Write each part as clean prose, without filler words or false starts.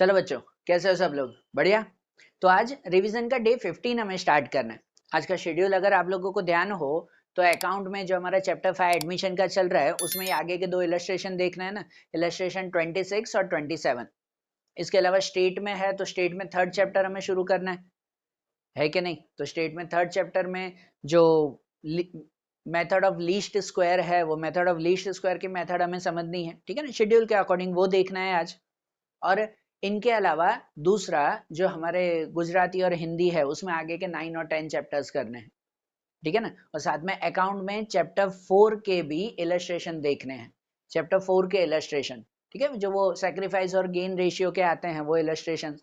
चलो बच्चों, कैसे हो सब लोग? बढ़िया। तो आज रिवीजन का डे 15 हमें स्टार्ट करना है। आज का शेड्यूल अगर आप लोगों को ध्यान हो तो अकाउंट में जो हमारा चैप्टर 5 एडमिशन का चल रहा है उसमें ये आगे के दो इलस्ट्रेशन देखना है ना, इलस्ट्रेशन 26 और 27। इसके अलावा स्टेट में है तो स्टेट में थर्ड चैप्टर हमें शुरू करना है कि नहीं? तो स्टेट में थर्ड चैप्टर में जो मेथड ऑफ लीस्ट स्क्वायर है वो मेथड ऑफ लीस्ट स्क्वायर की मेथड हमें समझनी है, ठीक है ना? शेड्यूल के अकॉर्डिंग वो देखना है आज। और इनके अलावा दूसरा जो हमारे गुजराती और हिंदी है उसमें आगे के 9 और 10 चैप्टर्स करने हैं, ठीक है ना? और साथ में अकाउंट में चैप्टर 4 के भी इलस्ट्रेशन देखने हैं। चैप्टर 4 के इलस्ट्रेशन, ठीक है, जो वो सैक्रिफाइस और गेन रेशियो के आते हैं वो इलस्ट्रेशन।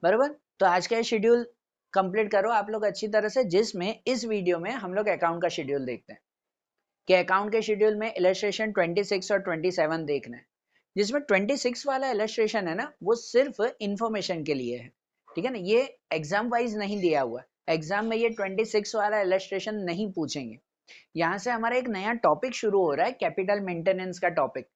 बराबर। तो आज का शेड्यूल कंप्लीट करो आप लोग अच्छी तरह से, जिसमें इस वीडियो में हम लोग अकाउंट का शेड्यूल देखते हैं कि अकाउंट के शेड्यूल में इलस्ट्रेशन 26 और 27 देखना है। जिसमें 26 वाला इलस्ट्रेशन है ना, वो सिर्फ इंफॉर्मेशन के लिए है, ठीक है ना? ये एग्जाम वाइज नहीं दिया हुआ। एग्जाम में ये 26 वाला इलस्ट्रेशन नहीं पूछेंगे। यहाँ से हमारा एक नया टॉपिक शुरू हो रहा है, कैपिटल मेंटेनेंस का टॉपिक।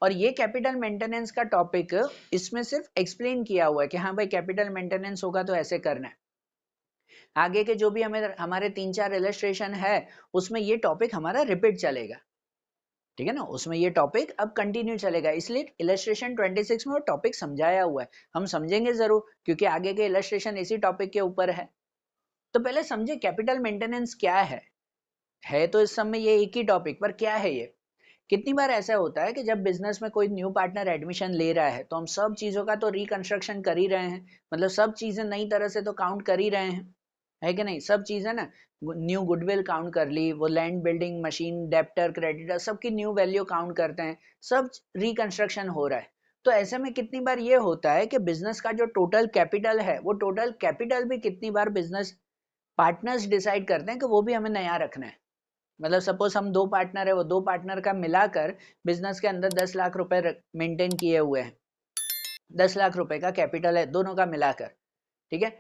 और ये कैपिटल मेंटेनेंस का टॉपिक इसमें सिर्फ एक्सप्लेन किया हुआ है कि हाँ भाई कैपिटल मेंटेनेंस होगा तो ऐसे करना है। आगे के जो भी हमारे 3-4 इलस्ट्रेशन है उसमें ये टॉपिक हमारा रिपीट चलेगा, ठीक है ना? उसमें ये टॉपिक अब कंटिन्यू चलेगा, इसलिए इलस्ट्रेशन 26 में वो टॉपिक समझाया हुआ है। हम समझेंगे जरूर क्योंकि आगे के इलस्ट्रेशन इसी टॉपिक के ऊपर है। तो पहले समझे कैपिटल मेंटेनेंस क्या है तो इस समय ये एक ही टॉपिक पर क्या है ये। कितनी बार ऐसा होता है कि जब बिजनेस में कोई न्यू पार्टनर एडमिशन ले रहा है तो हम सब चीजों का तो रिकंस्ट्रक्शन कर ही रहे हैं, मतलब सब चीजें नई तरह से तो काउंट कर ही रहे हैं, है कि नहीं? सब चीजें ना, न्यू गुडविल काउंट कर ली, वो land building machine debtor creditor सबकी न्यू वैल्यू काउंट करते हैं, सब रिकंस्ट्रक्शन हो रहा है। तो ऐसे में कितनी बार ये होता है कि बिजनेस का जो टोटल कैपिटल है वो टोटल कैपिटल भी कितनी बार बिजनेस पार्टनर्स डिसाइड करते हैं कि वो भी हमें नया रखना है। मतलब सपोज हम दो पार्टनर है, वो दो पार्टनर का मिलाकर बिजनेस के अंदर 10 लाख रुपए मेंटेन किए हुए हैं, 10 लाख रुपए का कैपिटल है दोनों का मिलाकर, ठीक है?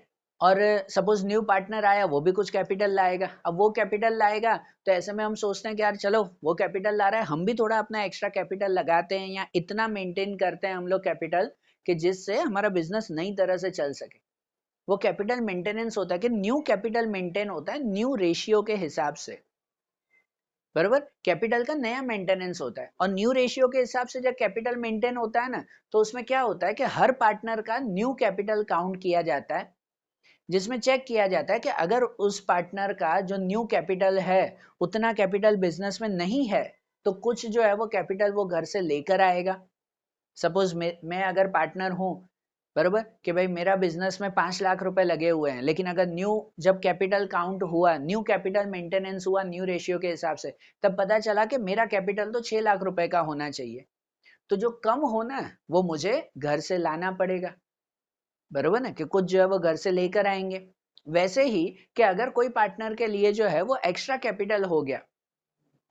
और सपोज न्यू पार्टनर आया, वो भी कुछ कैपिटल लाएगा। अब वो कैपिटल लाएगा तो ऐसे में हम सोचते हैं कि यार चलो वो कैपिटल ला रहा है, हम भी थोड़ा अपना एक्स्ट्रा कैपिटल लगाते हैं या इतना मेंटेन करते हैं हम लोग कैपिटल कि जिससे हमारा बिजनेस नई तरह से चल सके। वो कैपिटल मेंटेनेंस होता है कि न्यू कैपिटल मेंटेन होता है न्यू रेशियो के हिसाब से। बरोबर, कैपिटल का नया मेंटेनेंस होता है और न्यू रेशियो के हिसाब से जब कैपिटल मेंटेन होता है ना, तो उसमें क्या होता है कि हर पार्टनर का न्यू कैपिटल काउंट किया जाता है, जिसमें चेक किया जाता है कि अगर उस पार्टनर का जो न्यू कैपिटल है उतना कैपिटल बिजनेस में नहीं है तो कुछ जो है वो कैपिटल वो घर से लेकर आएगा। सपोज मैं अगर पार्टनर हूँ, बरोबर, कि भाई मेरा बिजनेस में 5 लाख रुपए लगे हुए हैं, लेकिन अगर न्यू जब कैपिटल काउंट हुआ, न्यू कैपिटल मेंटेनेंस हुआ न्यू रेशियो के हिसाब से, तब पता चला कि मेरा कैपिटल तो 6 लाख रुपए का होना चाहिए। तो जो कम होना वो मुझे घर से लाना पड़ेगा, बरोबर ना, कि कुछ जो है वो घर से लेकर आएंगे। वैसे ही कि अगर कोई पार्टनर के लिए जो है वो एक्स्ट्रा कैपिटल हो गया,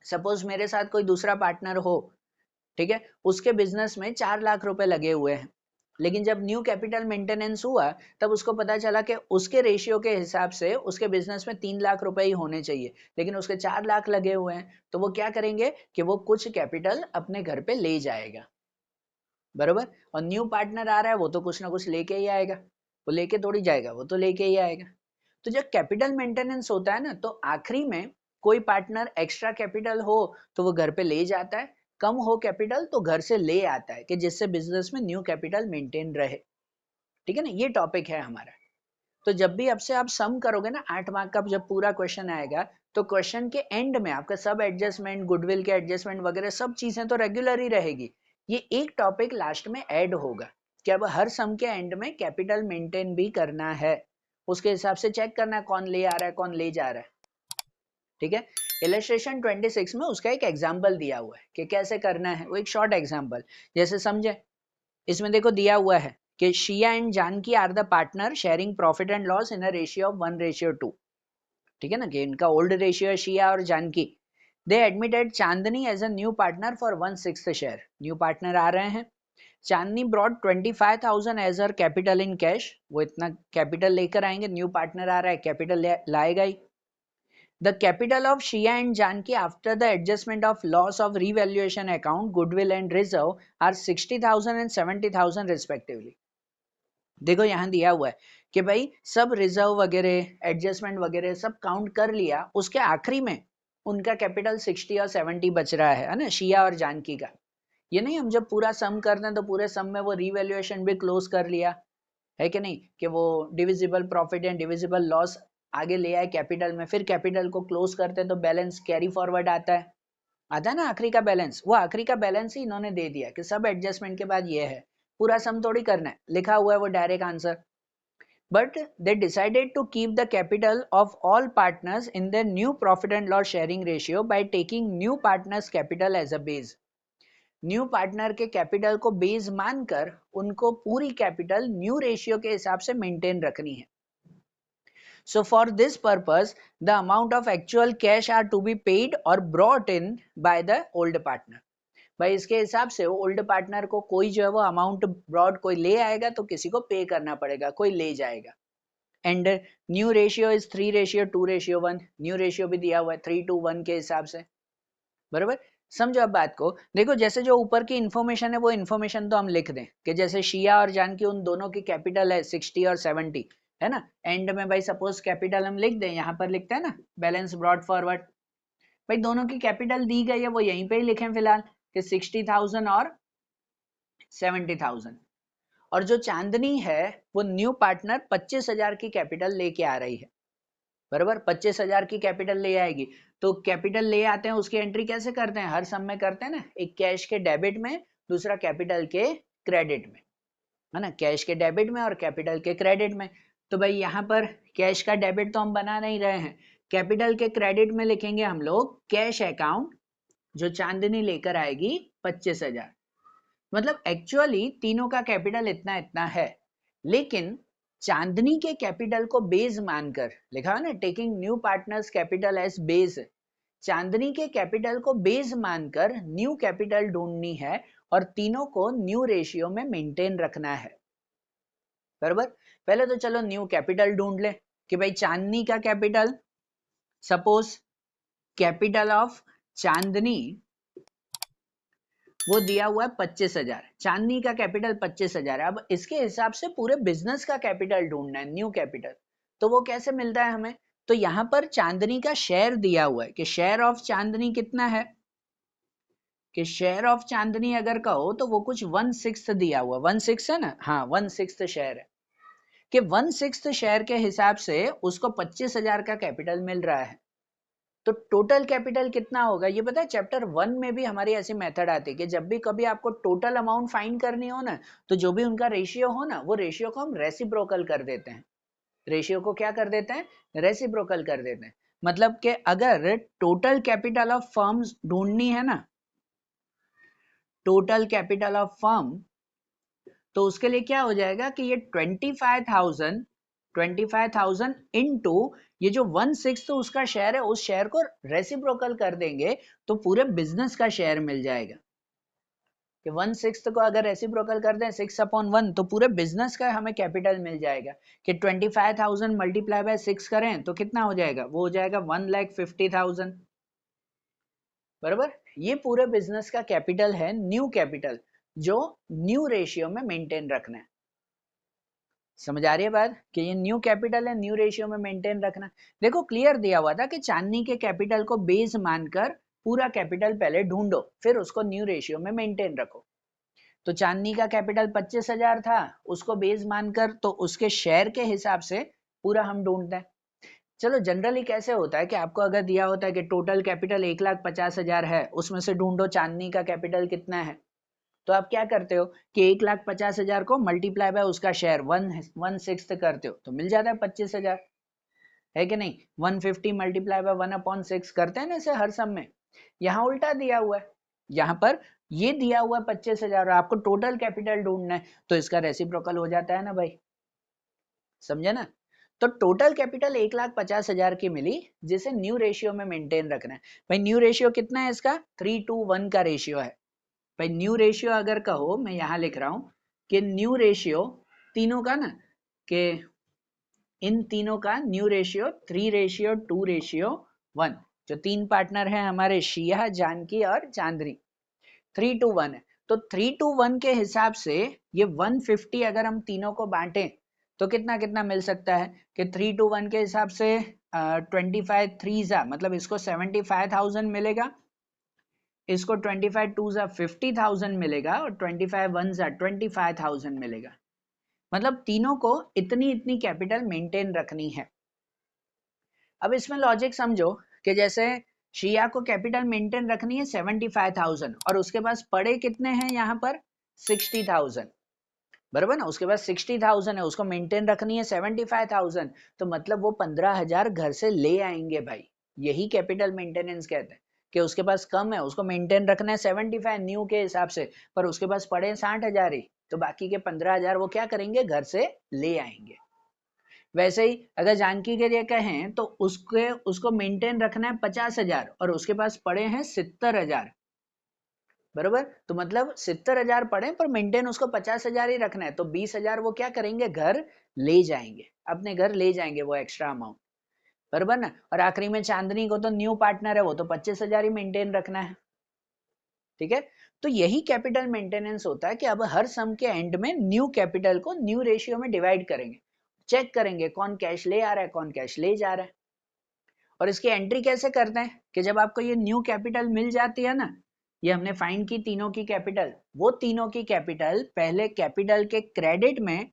सपोज मेरे साथ कोई दूसरा पार्टनर हो, ठीक है, उसके बिजनेस में 4 लाख रुपए लगे हुए हैं, लेकिन जब न्यू कैपिटल मेंटेनेंस हुआ तब उसको पता चला कि उसके रेशियो के हिसाब से उसके बिजनेस में 3 लाख रुपए ही होने चाहिए, लेकिन उसके 4 लाख लगे हुए हैं। तो वो क्या करेंगे कि वो कुछ कैपिटल अपने घर पे ले जाएगा, बरोबर। और न्यू पार्टनर आ रहा है वो तो कुछ ना कुछ लेके ही आएगा, वो लेके थोड़ी जाएगा, वो तो लेके ही आएगा। तो जब कैपिटल मेंटेनेंस होता है ना, तो आखिरी में कोई पार्टनर एक्स्ट्रा कैपिटल हो तो वो घर पे ले जाता है, कम हो कैपिटल तो घर से ले आता है, कि जिससे बिजनेस में न्यू कैपिटल मेंटेन रहे, ठीक है ना? ये टॉपिक है हमारा। तो जब भी अब से आप सम करोगे ना 8 मार्क का जब पूरा क्वेश्चन आएगा, तो क्वेश्चन के एंड में आपका सब एडजस्टमेंट गुडविल के एडजस्टमेंट वगैरह सब चीजें तो रेगुलर ही रहेगी, ये एक टॉपिक लास्ट में ऐड होगा कि अब हर सम के एंड में कैपिटल मेंटेन भी करना है, उसके हिसाब से चेक करना है कौन ले आ रहा है कौन ले जा रहा है, ठीक है? इलस्ट्रेशन 26 में उसका एक एग्जाम्पल दिया हुआ है कि कैसे करना है, वो एक शॉर्ट एग्जाम्पल जैसे समझे। इसमें देखो दिया हुआ है कि Siya and Janki are the partner sharing profit and loss in a ratio of 1:2, ठीक है ना, कि इनका ओल्ड रेशियो है शिया और Janki. They admitted Chandni as a new partner for 1/6 share, new partner आ रहे हैं। Chandni brought 25,000 as her capital in cash, वो इतना कैपिटल लेकर आएंगे, न्यू पार्टनर आ रहा है कैपिटल लाएगा ही। The capital of Shia and Janki after the adjustment of loss of revaluation account, goodwill and reserve are 60,000 and 70,000 respectively. देखो यहाँ दिया हुआ है कि भाई सब रिजर्व वगैरह एडजस्टमेंट वगैरह सब काउंट कर लिया, उसके आखिरी में उनका कैपिटल 60 और 70 बच रहा है ना, शिया और जानकी का। ये नहीं हम जब पूरा सम करते हैं तो पूरे सम में वो रिवैल्यूएशन भी क्लोज कर लिया है कि नहीं, कि वो divisible profit and divisible loss आगे ले आए कैपिटल में, फिर कैपिटल को क्लोज करते हैं तो बैलेंस कैरी फॉरवर्ड आता है ना आखिरी का बैलेंस। वो आखिरी का बैलेंस ही इन्होंने दे दिया कि सब एडजस्टमेंट के बाद ये है, पूरा सम थोड़ी करना है, लिखा हुआ है वो direct answer. But they decided to keep the capital of all partners in the new profit and loss sharing ratio by taking new partners capital as a base. New partner के कैपिटल को base मानकर उनको पूरी capital new ratio के हिसाब से maintain रखनी है। So for this purpose, the amount of actual cash are to be paid or brought in by the old partner. भाई इसके हिसाब से ओल्ड पार्टनर को कोई जो है वो अमाउंट ब्रॉड कोई ले आएगा तो किसी को पे करना पड़ेगा, कोई ले जाएगा। And new ratio is 3:2:1। New ratio भी दिया हुआ है 3:1 के हिसाब से, बराबर। समझो अब बात को, देखो जैसे जो ऊपर की इंफॉर्मेशन है वो इंफॉर्मेशन तो हम लिख दें कि जैसे शिया और जानकी उन दोनों की कैपिटल है 60 और 70 है ना। एंड में भाई सपोज कैपिटल हम लिख दें, यहाँ पर लिखते हैं ना बैलेंस ब्रॉड फॉरवर्ड, भाई दोनों की कैपिटल दी गई है वो यहीं पे ही लिखें फिलहाल कि 60,000 और 70,000। और जो चांदनी है वो न्यू पार्टनर 25,000 की कैपिटल लेके आ रही है, बराबर। 25,000 की कैपिटल ले आएगी, तो कैपिटल ले आते हैं उसकी एंट्री कैसे करते हैं, हर सम में करते हैं ना, एक कैश के डेबिट में, दूसरा कैपिटल के क्रेडिट में, है ना, कैश के डेबिट में और कैपिटल के क्रेडिट में। तो भाई यहाँ पर कैश का डेबिट तो हम बना नहीं रहे हैं, कैपिटल के क्रेडिट में लिखेंगे हम लोग कैश अकाउंट जो चांदनी लेकर आएगी 25,000। मतलब एक्चुअली तीनों का कैपिटल इतना इतना है, लेकिन चांदनी के कैपिटल को बेस मानकर लिखा है ना, taking new partners capital as base. Chandni के कैपिटल को बेस मानकर न्यू कैपिटल ढूंढनी है और तीनों को न्यू रेशियो में मेंटेन रखना है, बराबर। पहले तो चलो न्यू कैपिटल ढूंढ ले कि भाई चांदनी का कैपिटल, सपोज कैपिटल ऑफ चांदनी वो दिया हुआ है 25,000, चांदनी का कैपिटल 25,000 है। अब इसके हिसाब से पूरे बिजनेस का कैपिटल ढूंढना है, न्यू कैपिटल। तो वो कैसे मिलता है हमें, तो यहाँ पर चांदनी का शेयर दिया हुआ है कि शेयर ऑफ चांदनी कितना है, कि शेयर ऑफ चांदनी अगर कहो तो वो कुछ 1/6 दिया हुआ, 1/6 है ना, हाँ 1/6 शेयर है, कि 1/6 शेयर के हिसाब से उसको 25,000 का कैपिटल मिल रहा है। तो टोटल कैपिटल कितना होगा ये पता है, चैप्टर 1 में भी हमारी ऐसी मेथड आती है कि जब भी कभी आपको टोटल अमाउंट फाइंड करनी हो ना, तो जो भी उनका रेशियो हो ना, वो रेशियो को हम रेसिप्रोकल कर देते हैं। रेशियो को क्या कर देते हैं, रेसिप्रोकल कर देते हैं। मतलब कि अगर टोटल कैपिटल ऑफ फर्म्स ढूंढनी है ना, टोटल कैपिटल ऑफ फर्म, तो उसके लिए क्या हो जाएगा कि ये 25,000 इनटू ये जो 1/6 तो उसका शेयर है, उस शेयर को रेसिप्रोकल कर देंगे तो पूरे बिजनेस का शेयर मिल जाएगा। कि 1/6 को अगर रेसिप्रोकल कर दें 6/1 तो पूरे बिजनेस का हमें कैपिटल मिल जाएगा। कि 25,000 मल्टीप्लाई बाय 6 करें तो कितना हो जाएगा, वो हो जाएगा 1,50,000, बराबर। ये पूरे बिजनेस का कैपिटल है, न्यू कैपिटल, जो न्यू रेशियो में मेंटेन रखना है। समझ आ रही है बात कि ये न्यू कैपिटल है, न्यू रेशियो में मेंटेन रखना। देखो क्लियर दिया हुआ था कि चांदनी के कैपिटल को बेस मानकर पूरा कैपिटल पहले ढूंढो, फिर उसको न्यू रेशियो में मेंटेन रखो। तो चांदनी का कैपिटल 25,000 था, उसको बेस मानकर तो उसके शेयर के हिसाब से पूरा हम ढूंढते हैं। चलो जनरली कैसे होता है कि आपको अगर दिया होता है कि टोटल कैपिटल 1,50,000 है, उसमें से ढूंढो चांदनी का कैपिटल कितना है, तो आप क्या करते हो कि 1,50,000 को मल्टीप्लाई बाय उसका शेयर 1/6 करते हो तो मिल जाता है 25,000, है कि नहीं। 150 मल्टीप्लाई बाय 1/6 करते हैं ना इसे हर सम में। यहाँ उल्टा दिया हुआ है, यहाँ पर ये दिया हुआ है 25,000 और आपको टोटल कैपिटल ढूंढना है, तो इसका रेसिप्रोकल हो जाता है ना भाई, समझे ना। तो टोटल कैपिटल 1,50,000 की मिली, जिसे न्यू रेशियो में मेंटेन रखना है। भाई न्यू रेशियो कितना है इसका, 3:1 का रेशियो है। भाई न्यू रेशियो अगर कहो, मैं यहां लिख रहा हूं कि न्यू रेशियो तीनों का ना, कि इन तीनों का न्यू रेशियो 3:2:1 1, जो 3 पार्टनर हैं हमारे शिया, जानकी और चांदनी, 3-1 है। तो 3-1 के हिसाब से ये 150 अगर हम तीनों को बांटें तो कितना कितना मिल सकता है कि 3-1 के हिसाब से 25 3 मतलब इसको 75,000 मिलेगा, इसको 25 2 50,000 मिलेगा और 25 1 25,000 मिलेगा। मतलब तीनों को इतनी इतनी कैपिटल मेंटेन रखनी है। अब इसमें लॉजिक समझो कि जैसे शिया को कैपिटल मेंटेन रखनी है 75,000 और उसके पास पड़े कितने हैं यहाँ पर 60,000, बराबर ना, उसके पास 60,000 है, उसको मेंटेन रखनी है 75,000, तो मतलब वो 15,000 घर से ले आएंगे भाई। यही कैपिटल मेंटेनेंस कहते हैं कि उसके पास कम है, उसको मेंटेन रखना है 75 न्यू के हिसाब से, पर उसके पास पड़े 60,000 ही, तो बाकी के 15,000 वो क्या करेंगे, घर से ले आएंगे। वैसे ही अगर जानकी के लिए कहें तो उसको मेंटेन रखना है 50,000 और उसके पास पड़े हैं 70,000, बराबर, तो मतलब 70,000 पड़े पर मेंटेन उसको 50,000 ही रखना है, तो 20,000 वो क्या करेंगे, घर ले जाएंगे, अपने घर ले जाएंगे वो एक्स्ट्रा अमाउंट, बराबर ना। और आखिरी में चांदनी को तो न्यू पार्टनर है, वो तो 25,000 ही मेंटेन रखना है, ठीक है। तो यही कैपिटल मेंटेनेंस होता है कि अब हर सम के एंड में न्यू कैपिटल को न्यू रेशियो में डिवाइड करेंगे, चेक करेंगे कौन कैश ले आ रहा है, कौन कैश ले जा रहा है। और इसकी एंट्री कैसे करते हैं कि जब आपको ये न्यू कैपिटल मिल जाती है ना, ये हमने फाइंड की तीनों की कैपिटल, वो तीनों की कैपिटल पहले कैपिटल के क्रेडिट में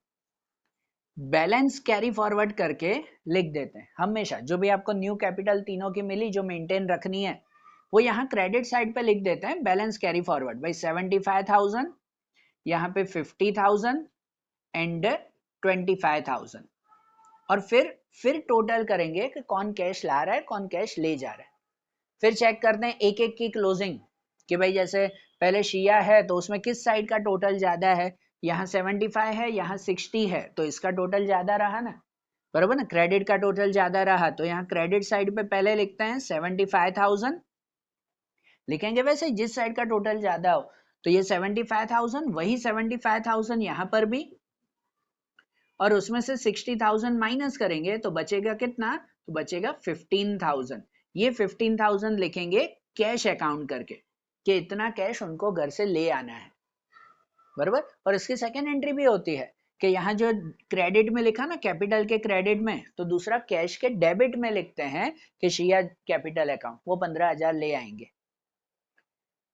बैलेंस कैरी फॉरवर्ड करके लिख देते हैं। हमेशा जो भी आपको न्यू कैपिटल तीनों की मिली जो मेंटेन रखनी है, वो यहाँ क्रेडिट साइड पे लिख देते हैं बैलेंस कैरी फॉरवर्ड, भाई 75,000, यहाँ पे 50,000 एंड 25,000, और फिर टोटल करेंगे कि कौन कैश ला रहा है, कौन कैश ले जा रहा है। फिर चेक करते हैं एक एक की क्लोजिंग कि भाई जैसे पहले शिया है तो उसमें किस साइड का टोटल ज्यादा है, यहाँ 75 है, यहाँ 60 है, तो इसका टोटल ज्यादा रहा ना, बराबर ना, क्रेडिट का टोटल ज्यादा रहा, तो यहाँ क्रेडिट साइड पे पहले लिखते हैं 75,000 लिखेंगे, वैसे जिस साइड का टोटल ज्यादा हो, तो ये 75,000, वही 75,000 यहाँ पर भी, और उसमें से 60,000 माइनस करेंगे तो बचेगा कितना, तो बचेगा 15,000। ये 15,000 लिखेंगे कैश अकाउंट करके कि इतना कैश उनको घर से ले आना है, बराबर। और इसकी सेकेंड एंट्री भी होती है कि यहाँ जो क्रेडिट में लिखा ना, कैपिटल के क्रेडिट में, तो दूसरा कैश के डेबिट में लिखते हैं कि शिया कैपिटल अकाउंट, वो 15,000 ले आएंगे।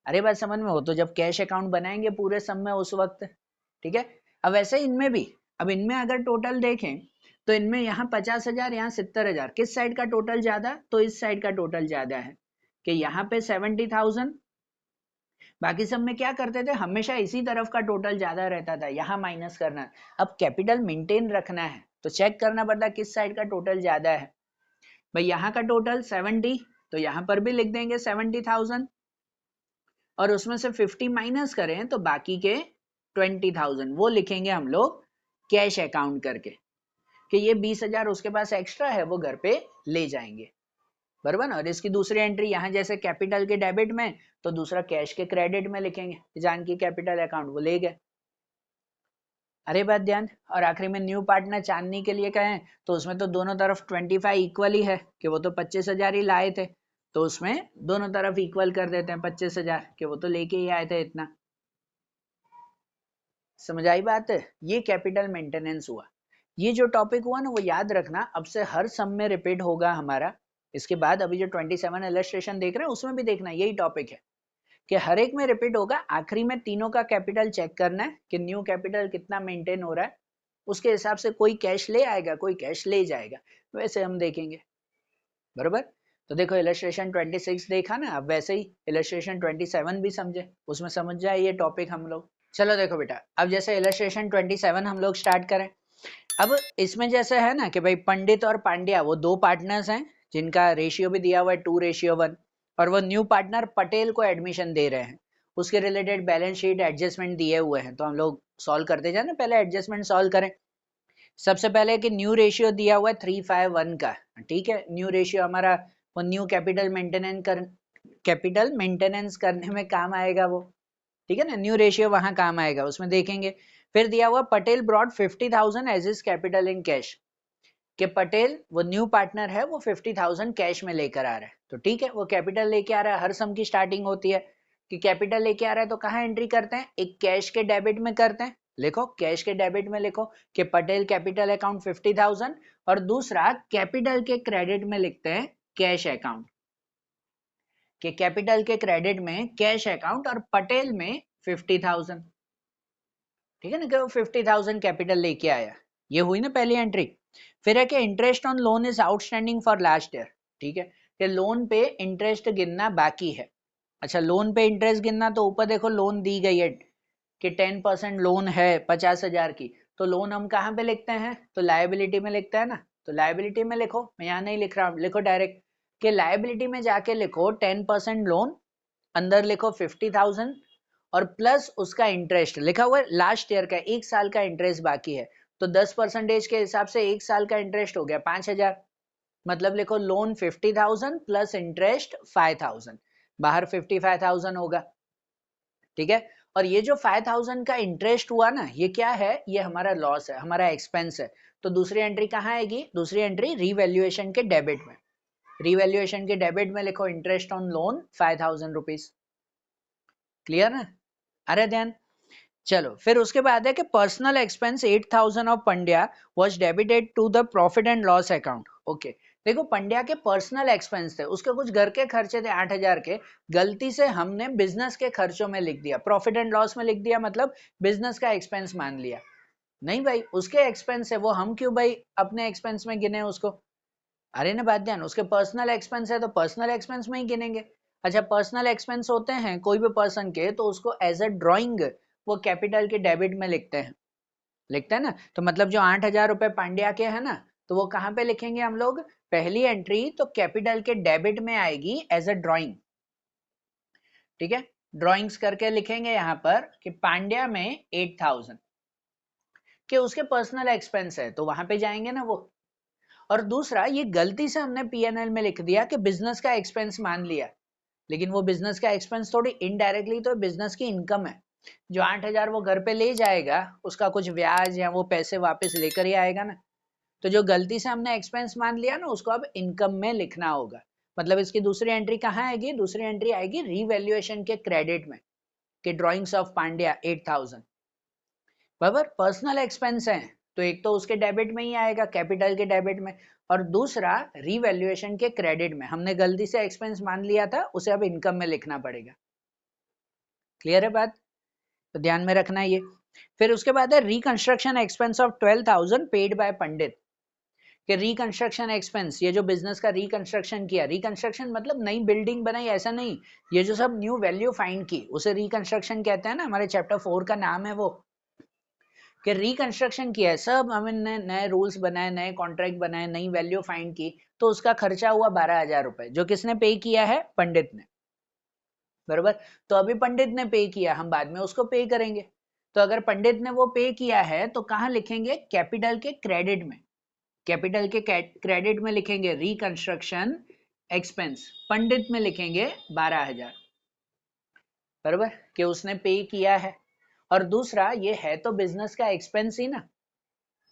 अरे बात समझ में हो, तो जब कैश अकाउंट बनाएंगे पूरे सम में उस वक्त, ठीक है। अब वैसे इनमें भी, अब इनमें अगर टोटल देखें तो इनमें यहाँ 50,000, यहाँ 70,000, किस साइड का टोटल ज्यादा, तो इस साइड का टोटल ज्यादा है कि यहाँ पे 70,000, बाकी सब में क्या करते थे, हमेशा इसी तरफ का टोटल ज्यादा रहता था, यहाँ माइनस करना। अब कैपिटल मेंटेन रखना है तो चेक करना पड़ता है किस साइड का टोटल ज्यादा है, भाई यहाँ का टोटल 70, तो यहाँ पर भी लिख देंगे 70,000, और उसमें से 50 माइनस करें तो बाकी के 20,000 वो लिखेंगे हम लोग कैश अकाउंट करके कि ये 20,000 उसके पास एक्स्ट्रा है, वो घर पे ले जाएंगे, बराबर ना। और इसकी दूसरी एंट्री यहाँ जैसे कैपिटल के डेबिट में, तो दूसरा कैश के क्रेडिट में लिखेंगे, जानकी कैपिटल अकाउंट, वो ले गए। अरे बात ध्यान, और आखिरी में न्यू पार्टनर चांदनी के लिए कहें तो उसमें तो दोनों तरफ 25 इक्वल ही है कि वो तो 25,000 ही लाए थे, तो उसमें दोनों तरफ इक्वल कर देते हैं 25,000 कि वो तो लेके ही आए थे इतना। समझ आई बात है, ये कैपिटल मेंटेनेंस हुआ। ये जो टॉपिक हुआ ना वो याद रखना, अब से हर सम में रिपीट होगा हमारा। इसके बाद अभी जो 27 इलस्ट्रेशन देख रहे हैं उसमें भी देखना यही टॉपिक है कि हर एक में रिपीट होगा। आखिरी में तीनों का कैपिटल चेक करना है कि न्यू कैपिटल कितना मेंटेन हो रहा है, उसके हिसाब से कोई कैश ले आएगा, कोई कैश ले जाएगा, वैसे हम देखेंगे, बराबर। तो देखो इलस्ट्रेशन 26 देखा ना, अब वैसे ही इलस्ट्रेशन 27 भी समझे, उसमें समझ जाए ये टॉपिक हम लोग। चलो देखो बेटा, अब जैसे इलस्ट्रेशन 27 हम लोग स्टार्ट करें। अब इसमें जैसे है ना कि भाई पंडित और पांड्या वो दो पार्टनर्स हैं जिनका रेशियो भी दिया हुआ है 2:1, और वो न्यू पार्टनर पटेल को एडमिशन दे रहे हैं, उसके रिलेटेड बैलेंस शीट एडजस्टमेंट दिए हुए हैं, तो हम लोग सॉल्व करते जाए ना, पहले एडजस्टमेंट सॉल्व करें। सबसे पहले कि न्यू रेशियो दिया हुआ है 351 का, ठीक है। न्यू रेशियो हमारा वो न्यू कैपिटल मेंटेनेंस करने में काम आएगा वो, ठीक है ना, न्यू रेशियो वहां काम आएगा, उसमें देखेंगे। फिर दिया हुआ Patel brought 50,000 as his capital in cash, कि पटेल वो न्यू पार्टनर है, वो 50,000 कैश में लेकर आ रहा है, तो ठीक है, वो कैपिटल लेके आ रहा है, हर सम की स्टार्टिंग होती है कि कैपिटल लेके आ रहा है तो कहाँ एंट्री करते हैं, एक कैश के डेबिट में करते हैं। लिखो कैश के डेबिट में लिखो कि पटेल कैपिटल अकाउंट 50,000, और दूसरा कैपिटल के क्रेडिट में लिखते हैं कैश अकाउंट, कि कैपिटल के क्रेडिट में कैश अकाउंट और पटेल में 50,000। ठीक है ना, कि वो 50,000 कैपिटल लेके आया, ये हुई ना पहली एंट्री। फिर है कि interest on loan is outstanding for last year. ठीक है, कि लोन पे इंटरेस्ट गिनना बाकी है। अच्छा, लोन पे इंटरेस्ट गिनना, तो ऊपर देखो लोन दी गई है कि 10% लोन है 50,000 की, तो लोन हम कहाँ पे लिखते हैं, तो लायबिलिटी में लिखते हैं ना, तो लायबिलिटी में लिखो, मैं यहाँ नहीं लिख रहा हूँ, लिखो डायरेक्ट कि लायबिलिटी में जाके लिखो 10% लोन, अंदर लिखो 50,000 और प्लस उसका इंटरेस्ट लिखा हुआ है लास्ट ईयर का, एक साल का इंटरेस्ट बाकी है, तो 10% के हिसाब से एक साल का इंटरेस्ट हो गया 5,000, मतलब लिखो लोन 50,000 प्लस इंटरेस्ट 5,000, बाहर 55,000 होगा। ठीक है, और ये जो 5,000 का इंटरेस्ट हुआ ना, ये क्या है, ये हमारा लॉस है, हमारा एक्सपेंस है, तो दूसरी एंट्री कहाँ आएगी, दूसरी एंट्री रीवैल्यूएशन के डेबिट में, रीवैल्यूएशन के डेबिट में लिखो interest on loan 5,000 rupees. Clear ना, अरे ध्यान। चलो फिर उसके बाद है कि personal expense 8,000 of Pandya was debited to the profit and loss account. Okay, देखो पंड्या के पर्सनल एक्सपेंस थे, उसके कुछ घर के खर्चे थे 8,000 के, गलती से हमने बिजनेस के खर्चों में लिख दिया, प्रॉफिट एंड लॉस में लिख दिया, मतलब बिजनेस का एक्सपेंस मान लिया। नहीं भाई, उसके एक्सपेंस है वो, हम क्यों भाई अपने एक्सपेंस में गिने उसको। अरे ना बात ध्यान, उसके पर्सनल एक्सपेंस है तो पर्सनल एक्सपेंस में ही गिनेंगे। अच्छा, पर्सनल एक्सपेंस होते हैं कोई भी पर्सन के, तो उसको एज अ ड्रॉइंग वो कैपिटल के डेबिट में लिखते हैं ना, तो मतलब जो 8,000 रुपए पांड्या के है ना, तो वो कहाँ पे लिखेंगे हम लोग, पहली एंट्री तो कैपिटल के डेबिट में आएगी एज अ ड्रॉइंग। ठीक है, ड्रॉइंग्स करके लिखेंगे यहाँ पर कि पांड्या में 8,000 के उसके पर्सनल एक्सपेंस है, तो वहां पे जाएंगे ना वो। और दूसरा, ये गलती से हमने पीएनएल में लिख दिया कि बिजनेस का एक्सपेंस मान लिया, लेकिन वो बिजनेस का एक्सपेंस थोड़ी इनडायरेक्टली तो बिजनेस की इनकम है, जो 8,000 वो घर पे ले जाएगा, उसका कुछ ब्याज या वो पैसे वापस लेकर ही आएगा ना, तो जो गलती से हमने एक्सपेंस मान लिया ना, उसको अब इनकम में लिखना होगा। मतलब इसकी दूसरी एंट्री कहाँ आएगी, दूसरी एंट्री आएगी रीवैल्यूएशन के क्रेडिट में, कि ड्रॉइंग्स ऑफ पांड्या 8,000 बराबर पर्सनल एक्सपेंस है, तो एक तो उसके डेबिट में ही आएगा कैपिटल के डेबिट में, और दूसरा रीवैल्यूएशन के क्रेडिट में, हमने गलती से एक्सपेंस मान लिया था, उसे अब इनकम में लिखना पड़ेगा। क्लियर है बात, तो ध्यान में रखना ये। फिर उसके बाद है reconstruction expense of 12,000 paid by Pandit, कि रिकंस्ट्रक्शन एक्सपेंस, ये जो बिजनेस का रिकंस्ट्रक्शन किया, रिकंस्ट्रक्शन मतलब नई बिल्डिंग बनाई ऐसा नहीं, ये जो सब न्यू वैल्यू फाइंड की उसे रिकंस्ट्रक्शन कहते हैं ना, हमारे चैप्टर 4 का नाम है वो, कि रिकंस्ट्रक्शन किया है, सब हमने नए रूल्स बनाए, नए कॉन्ट्रैक्ट बनाए, नई वैल्यू फाइंड की, तो उसका खर्चा हुआ 12,000 रुपए, जो किसने पे किया है, पंडित ने। बरोबर, तो अभी पंडित ने पे किया, हम बाद में उसको पे करेंगे, तो अगर पंडित ने वो पे किया है तो कहाँ लिखेंगे, कैपिटल के क्रेडिट में, कैपिटल के क्रेडिट में लिखेंगे रिकंस्ट्रक्शन एक्सपेंस, पंडित में लिखेंगे 12,000, बरोबर, कि उसने पे किया है। और दूसरा, ये है तो बिजनेस का एक्सपेंस ही ना,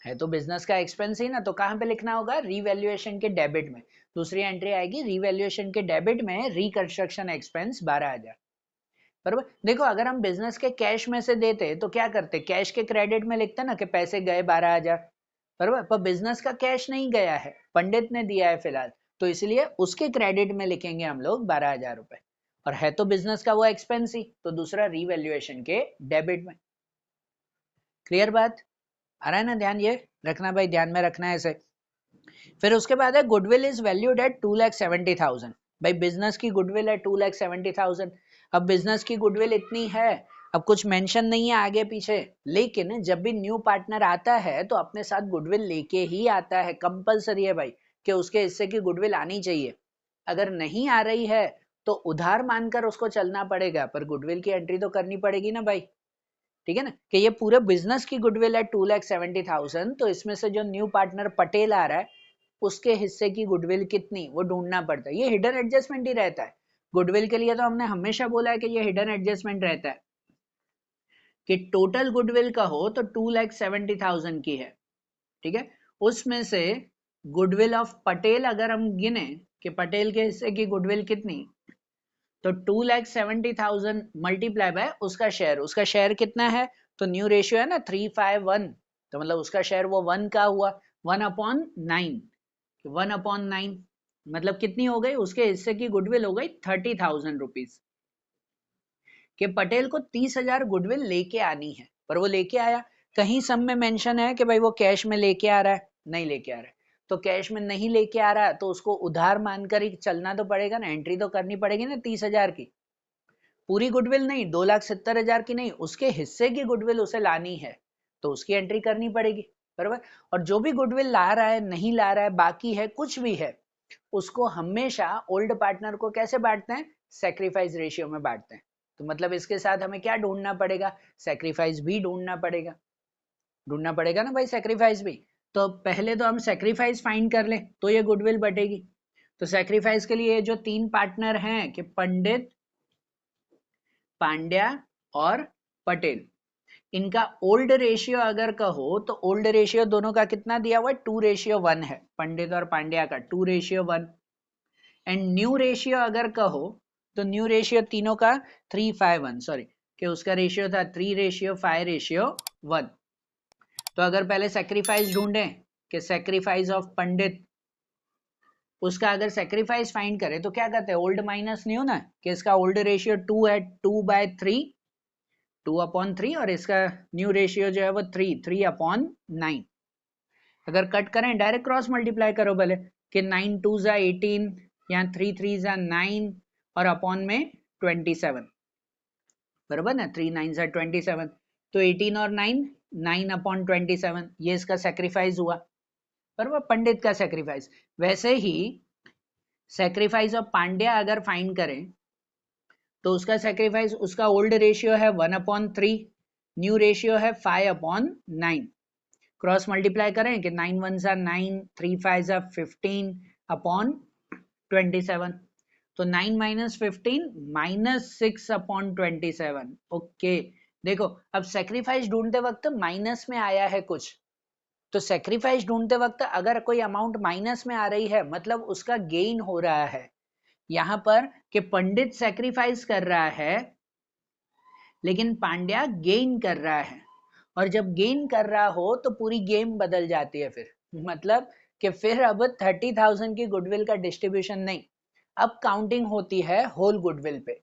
है तो बिजनेस का एक्सपेंस ही ना, तो कहाँ पे लिखना होगा, रीवैल्यूएशन के डेबिट में, दूसरी एंट्री आएगी रीवैल्यूएशन के डेबिट में, रिकंस्ट्रक्शन एक्सपेंस 12,000। बरोबर, देखो अगर हम बिजनेस के कैश में से देते तो क्या करते, कैश के क्रेडिट में लिखते ना कि पैसे गए 12,000, बरोबर, पर बिजनेस का कैश नहीं गया है, पंडित ने दिया है फिलहाल, तो इसलिए उसके क्रेडिट में लिखेंगे हम लोग 12,000 रुपए, और है तो बिजनेस का वो एक्सपेंस ही, तो दूसरा रीवैल्यूएशन के डेबिट में। क्लियर बात, आ रहा है ना, ध्यान ये रखना भाई, ध्यान में रखना है इसे। फिर उसके बाद है गुडविल इज वैल्यूड एट 2,70,000, भाई बिजनेस की गुडविल है 2,70,000, अब बिजनेस की गुडविल इतनी है, अब कुछ मेंशन नहीं है आगे पीछे, लेकिन जब भी न्यू पार्टनर आता है तो अपने साथ गुडविल लेके ही आता है, कंपलसरी है भाई कि उसके हिस्से की गुडविल आनी चाहिए, अगर नहीं आ रही है तो उधार मानकर उसको चलना पड़ेगा, पर गुडविल की एंट्री तो करनी पड़ेगी ना भाई। ठीक है ना, कि ये पूरे बिजनेस की गुडविल है 2,70,000, तो इसमें से जो न्यू पार्टनर पटेल आ रहा है उसके हिस्से की गुडविल कितनी, वो ढूंढना पड़ता है, ये हिडन एडजस्टमेंट ही रहता है गुडविल के लिए, तो हमने हमेशा बोला है कि ये हिडन एडजस्टमेंट रहता है, कि टोटल गुडविल का हो तो 2,70,000 की है, ठीक है, उसमें से गुडविल ऑफ पटेल अगर हम गिने कि पटेल के हिस्से की गुडविल कितनी, तो 2,70,000 मल्टीप्लाई बाय उसका शेयर कितना है, तो न्यू रेशियो है ना 351, तो मतलब उसका शेयर वो 1 का हुआ, 1/9, 1/9 मतलब कितनी हो गई, उसके हिस्से की गुडविल हो गई 30,000 रुपीज। कि पटेल को 30,000 गुडविल लेके आनी है, पर वो लेके आया, कहीं सब में मेंशन है कि भाई वो कैश में लेके आ रहा है, नहीं लेके आ रहा है, तो कैश में नहीं लेके आ रहा है तो उसको उधार मानकर ही चलना तो पड़ेगा ना, एंट्री तो करनी पड़ेगी ना 30,000 की, पूरी गुडविल नहीं, 2,70,000 की नहीं, उसके हिस्से की गुडविल उसे लानी है, तो उसकी एंट्री करनी पड़ेगी, बराबर। और जो भी गुडविल ला रहा है, नहीं ला रहा है, बाकी है, कुछ भी है, उसको हमेशा ओल्ड पार्टनर को कैसे बांटते हैं, सेक्रीफाइस रेशियो में बांटते हैं। तो मतलब इसके साथ हमें क्या ढूंढना पड़ेगा, सेक्रीफाइस भी ढूंढना पड़ेगा ना भाई, सेक्रीफाइस भी। तो पहले तो हम सेक्रीफाइस फाइंड कर लें तो ये गुडविल बटेगी। तो सेक्रीफाइस के लिए जो 3 पार्टनर हैं कि पंडित, पांड्या और पटेल, इनका ओल्ड रेशियो अगर कहो तो ओल्ड रेशियो दोनों का कितना दिया हुआ है, 2:1 है, पंडित और पांड्या का 2:1। एंड न्यू रेशियो अगर कहो तो न्यू रेशियो तीनों का 3:5:1, सॉरी कि उसका रेशियो था 3:5:1। तो अगर पहले सेक्रीफाइस ढूंढें कि सेक्रीफाइस ऑफ पंडित, उसका अगर सेक्रीफाइस फाइंड करें तो क्या कहते हैं, ओल्ड माइनस न्यू ना, कि इसका ओल्ड रेशियो 2 है, 2/3, 2/3, और इसका न्यू रेशियो जो है वो 3/9। अगर कट करें डायरेक्ट क्रॉस मल्टीप्लाई करो भले, कि 9 2 जा 18, यहाँ 3 3 जा 9 और अपॉन में 27, बराबर ना, 3 9 जा 27, तो 18 और 9 9/27, ये इसका सेक्रीफाइस हुआ, बराबर, पंडित का सेक्रीफाइस। वैसे ही सेक्रीफाइस ऑफ पांड्या अगर फाइंड करें तो उसका सेक्रीफाइस, उसका ओल्ड रेशियो है 1/3, न्यू रेशियो है 5/9, क्रॉस मल्टीप्लाई करें कि 9 1 जा 9, 3 5 जा 15 अपॉन 27, तो 9 - 15 -6/27। ओके, देखो अब सेक्रीफाइस ढूंढते वक्त माइनस में आया है कुछ, तो सेक्रीफाइस ढूंढते वक्त अगर कोई अमाउंट माइनस में आ रही है मतलब उसका गेन हो रहा है, यहां पर कि पंडित सेक्रीफाइस कर रहा है लेकिन पांड्या गेन कर रहा है, और जब गेन कर रहा हो तो पूरी गेम बदल जाती है, फिर मतलब कि फिर अब 30,000 की गुडविल का डिस्ट्रीब्यूशन नहीं, अब काउंटिंग होती है होल गुडविल पे,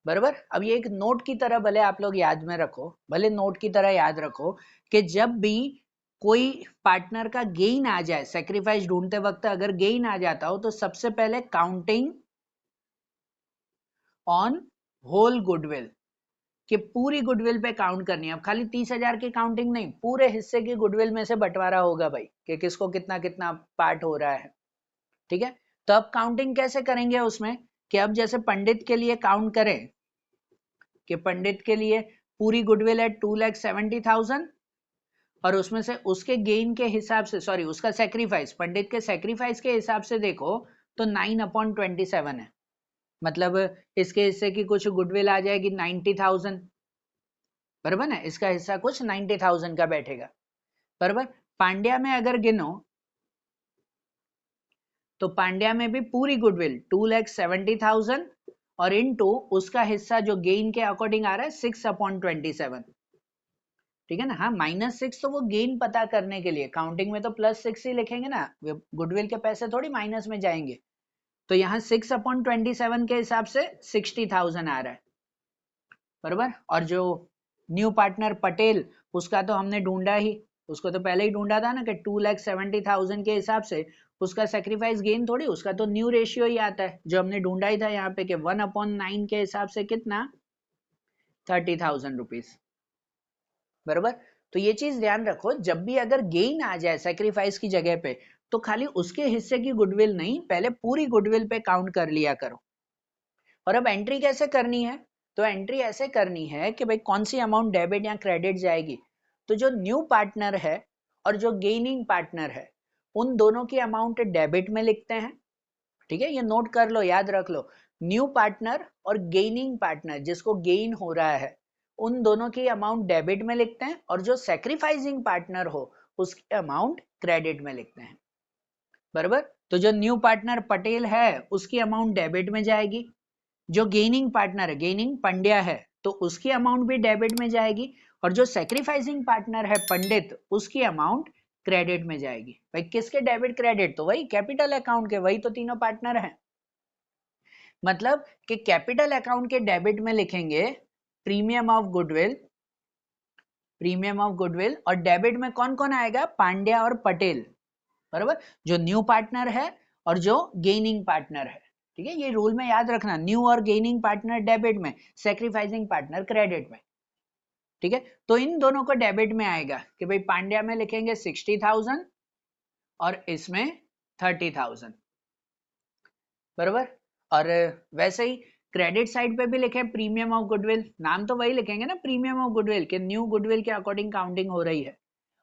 बराबर। अब ये एक नोट की तरह भले आप लोग याद में रखो, भले नोट की तरह याद रखो कि जब भी कोई पार्टनर का गेन आ जाए, सेक्रीफाइस ढूंढते वक्त अगर गेन आ जाता हो तो सबसे पहले काउंटिंग ऑन होल गुडविल, कि पूरी गुडविल पे काउंट करनी है। अब खाली 30,000 की काउंटिंग नहीं, पूरे हिस्से की गुडविल में से बंटवारा होगा भाई कि किसको कितना कितना पार्ट हो रहा है, ठीक है। तो अब काउंटिंग कैसे करेंगे उसमें, कि अब जैसे पंडित के लिए काउंट करें कि पंडित के लिए पूरी गुडविल है 2,70,000, और उसमें से उसके गेन के हिसाब से, सॉरी उसका सेक्रीफाइस, पंडित के सेक्रीफाइस के हिसाब से देखो तो 9/27 है, मतलब इसके हिस्से की कुछ गुडविल आ जाएगी 90,000, बराबर ना, इसका हिस्सा कुछ 90,000 का बैठेगा, बराबर। पांड्या में अगर गिनो तो पांड्या में भी पूरी गुडविल 2,70,000 और इनटू उसका हिस्सा जो गेन के अकॉर्डिंग आ रहा है 6/27, ठीक है ना। हाँ, -6 तो वो गेन पता करने के लिए, काउंटिंग में तो +6 ही लिखेंगे ना, गुडविल के पैसे थोड़ी माइनस में जाएंगे, तो यहाँ 6/27 के हिसाब से 60,000 आ रहा है, बराबर। और जो न्यू पार्टनर पटेल, उसका तो हमने ढूंढा ही, उसको तो पहले ही ढूंढा था ना कि 2,70,000 के हिसाब से उसका सेक्रीफाइस गेन थोड़ी, उसका तो न्यू रेशियो ही आता है जो हमने ढूंढा ही था यहाँ पे कि 1/9 के हिसाब से कितना, 30,000 रुपीज, बराबर। तो ये चीज ध्यान रखो, जब भी अगर गेन आ जाए सेक्रीफाइस की जगह पे तो खाली उसके हिस्से की गुडविल नहीं, पहले पूरी गुडविल पे काउंट कर लिया करो। और अब एंट्री कैसे करनी है, तो एंट्री ऐसे करनी है कि भाई कौन सी अमाउंट डेबिट या क्रेडिट जाएगी, तो जो न्यू पार्टनर है और जो गेनिंग पार्टनर है उन दोनों की अमाउंट डेबिट में लिखते हैं, ठीक है, ये नोट कर लो, याद रख लो, न्यू पार्टनर और गेनिंग पार्टनर जिसको गेन हो रहा है उन दोनों की अमाउंट डेबिट में लिखते हैं, और जो सेक्रीफाइसिंग पार्टनर हो उसकी अमाउंट क्रेडिट में लिखते हैं, बराबर। तो जो न्यू पार्टनर पटेल है उसकी अमाउंट डेबिट में जाएगी, जो गेनिंग पार्टनर है, गेनिंग पंड्या है, तो उसकी अमाउंट भी डेबिट में जाएगी, और जो सेक्रीफाइसिंग पार्टनर है पंडित, उसकी अमाउंट क्रेडिट में जाएगी। भाई किसके डेबिट क्रेडिट? तो वही कैपिटल अकाउंट के, वही तो तीनों पार्टनर हैं। मतलब कि कैपिटल अकाउंट के डेबिट में लिखेंगे premium of goodwill, premium of goodwill, और डेबिट में कौन कौन आएगा? पांड्या और पटेल, बराबर, जो न्यू पार्टनर है और जो गेनिंग पार्टनर है। ठीक है, ये रूल में याद रखना, न्यू और गेनिंग पार्टनर डेबिट में, सेक्रीफाइसिंग पार्टनर क्रेडिट में। ठीक है, तो इन दोनों को डेबिट में आएगा कि भाई पांड्या में लिखेंगे 60,000 और इसमें 30,000, बराबर। और वैसे ही क्रेडिट साइड पे भी लिखे प्रीमियम ऑफ गुडविल, नाम तो वही लिखेंगे ना, प्रीमियम ऑफ गुडविल, कि न्यू गुडविल के अकॉर्डिंग काउंटिंग हो रही है।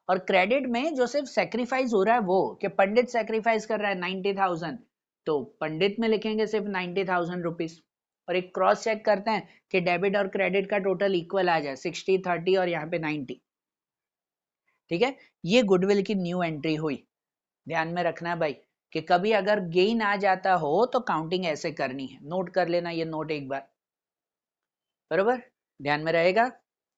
और क्रेडिट में जो सिर्फ सेक्रीफाइस हो रहा है वो, कि पंडित सेक्रीफाइस कर रहा है 90,000, तो पंडित में लिखेंगे सिर्फ 90,000 रुपीज। और एक क्रॉस चेक करते हैं कि डेबिट और क्रेडिट का टोटल इक्वल आ जाए, 60 30 और यहाँ पे 90। ठीक है, ये गुडविल की न्यू एंट्री हुई। ध्यान में रखना भाई कि कभी अगर गेन आ जाता हो तो काउंटिंग ऐसे करनी है, नोट कर लेना ये नोट एक बार, बरोबर, ध्यान में रहेगा।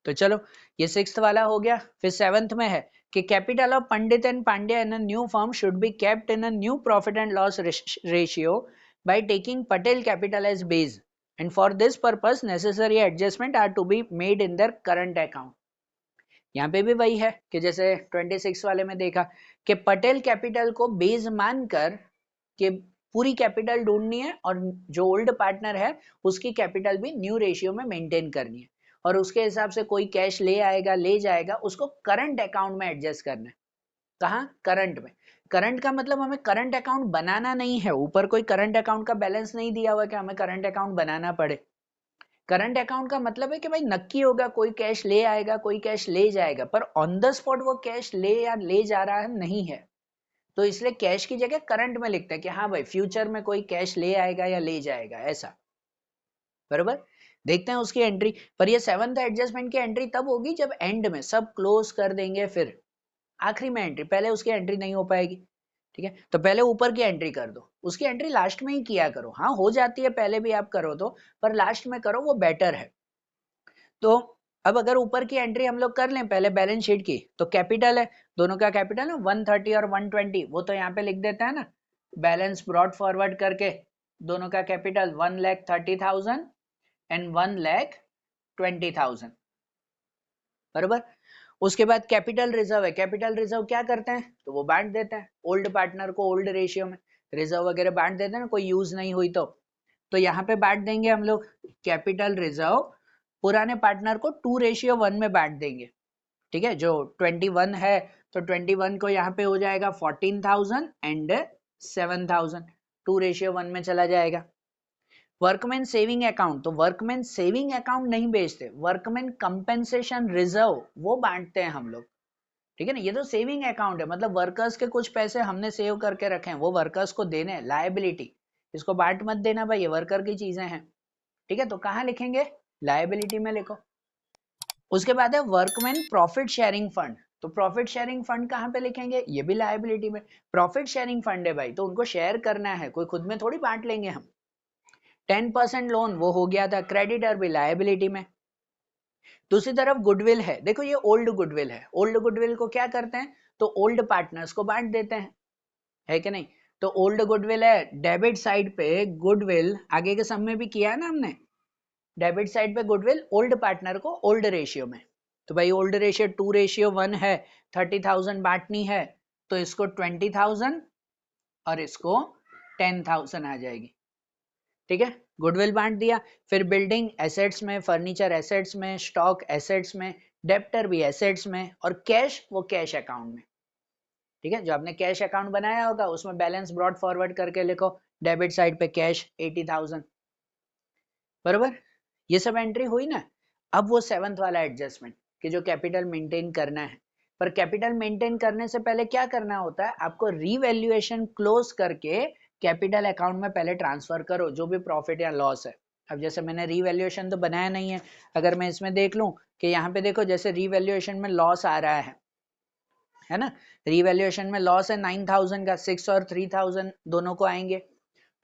तो चलो ये सिक्स्थ वाला हो गया। फिर सेवंथ में है कि capital of Pandit and Pandya in a new firm should be kept in a new profit and loss ratio by taking Patel capital as base, and for this purpose necessary adjustment are to be made in their current account. यहाँ पे भी वही है कि जैसे 26 वाले में देखा कि पटेल कैपिटल को बेस मानकर कि पूरी कैपिटल ढूंढनी है, और जो ओल्ड पार्टनर है उसकी कैपिटल भी न्यू रेशियो में मेंटेन करनी है, और उसके हिसाब से कोई कैश ले आएगा ले जाएगा, उसको करंट अकाउंट में एडजस्ट करना है। कहाँ? करंट में। करंट का मतलब हमें करंट अकाउंट बनाना नहीं है, ऊपर कोई करंट अकाउंट का बैलेंस नहीं दिया हुआ कि हमें करंट अकाउंट बनाना पड़े। करंट अकाउंट का मतलब है कि भाई नक्की होगा, कोई कैश ले आएगा कोई कैश ले जाएगा, पर ऑन द स्पॉट वो कैश ले या ले जा रहा है नहीं है, तो इसलिए कैश की जगह करंट में लिखते हैं कि हाँ भाई फ्यूचर में कोई कैश ले आएगा या ले जाएगा, ऐसा, बरोबर। देखते हैं उसकी एंट्री। पर ये सेवंथ एडजस्टमेंट की एंट्री तब होगी जब एंड में सब क्लोज कर देंगे, फिर आखिरी में एंट्री, पहले उसकी एंट्री नहीं हो पाएगी। ठीक है, तो पहले ऊपर की एंट्री कर दो, उसकी एंट्री लास्ट में ही किया करो। हाँ हो जाती है पहले भी आप करो तो, पर लास्ट में करो वो बेटर है। तो अब अगर ऊपर की एंट्री हम लोग कर लें पहले बैलेंस शीट की, तो कैपिटल है, दोनों का कैपिटल है 130 और 120, वो तो यहाँ पे लिख देता है ना, बैलेंस ब्रॉड फॉरवर्ड करके दोनों का कैपिटल 1,30,000 एंड 1,20,000, बरोबर। उसके बाद कैपिटल रिजर्व है, कैपिटल रिजर्व क्या करते हैं? तो वो बांट देते हैं ओल्ड पार्टनर को ओल्ड रेशियो में, रिजर्व वगैरह बांट देते हैं ना, कोई यूज नहीं हुई तो यहाँ पे बांट देंगे हम लोग कैपिटल रिजर्व, पुराने पार्टनर को 2:1 में बांट देंगे। ठीक है, जो 21 है तो 21 को यहाँ पे हो जाएगा 14,000 एंड 7,000, 2:1 में चला जाएगा। वर्कमैन सेविंग अकाउंट, तो वर्कमैन सेविंग अकाउंट नहीं बेचते, वर्कमैन कंपेंसेशन रिजर्व वो बांटते हैं हम लोग। ठीक है ना, ये तो सेविंग अकाउंट है, मतलब वर्कर्स के कुछ पैसे हमने सेव करके रखे हैं, वो वर्कर्स को देने, लायबिलिटी, इसको बांट मत देना भाई, ये वर्कर की चीजें हैं। ठीक है, तो कहाँ लिखेंगे? लायबिलिटी में लिखो। उसके बाद है वर्कमैन प्रॉफिट शेयरिंग फंड, तो प्रॉफिट शेयरिंग फंड कहाँ पे लिखेंगे? ये भी लायबिलिटी में। प्रॉफिट शेयरिंग फंड है भाई, तो उनको शेयर करना है, कोई खुद में थोड़ी बांट लेंगे हम। 10% लोन वो हो गया था, क्रेडिटर भी लायबिलिटी में। दूसरी तरफ गुडविल है, देखो ये ओल्ड गुडविल है, ओल्ड गुडविल को क्या करते हैं? तो ओल्ड पार्टनर्स को बांट देते हैं, है कि नहीं? तो ओल्ड गुडविल है, डेबिट साइड पे गुडविल, आगे के सम में भी किया है ना हमने, डेबिट साइड पे गुडविल ओल्ड पार्टनर को ओल्ड रेशियो में, तो भाई ओल्ड रेशियो 2:1 है, 30,000 बांटनी है, तो इसको 20,000 और इसको 10,000 आ जाएगी। ठीक है, गुडविल बांट दिया। फिर बिल्डिंग एसेट्स में, फर्नीचर एसेट्स में, स्टॉक एसेट्स में, डेप्टर भी एसेट्स में, और कैश वो कैश अकाउंट में। ठीक है, जो आपने कैश अकाउंट बनाया होगा उसमें बैलेंस ब्रॉड फॉरवर्ड करके लिखो, डेबिट साइड पे कैश 80,000, बरोबर। ये सब एंट्री हुई ना। अब वो सेवंथ वाला एडजस्टमेंट कि जो कैपिटल मेंटेन करना है, पर कैपिटल मेंटेन करने से पहले क्या करना होता है? आपको रीवैल्यूएशन क्लोज करके कैपिटल अकाउंट में पहले ट्रांसफर करो जो भी प्रॉफिट या लॉस है। अब जैसे मैंने रीवैल्यूएशन तो बनाया नहीं है, अगर मैं इसमें देख लूं कि यहाँ पे देखो जैसे रीवैल्यूएशन में लॉस आ रहा है, है ना। रीवैल्यूएशन में लॉस है 9000 का, 6 और 3000 दोनों को आएंगे।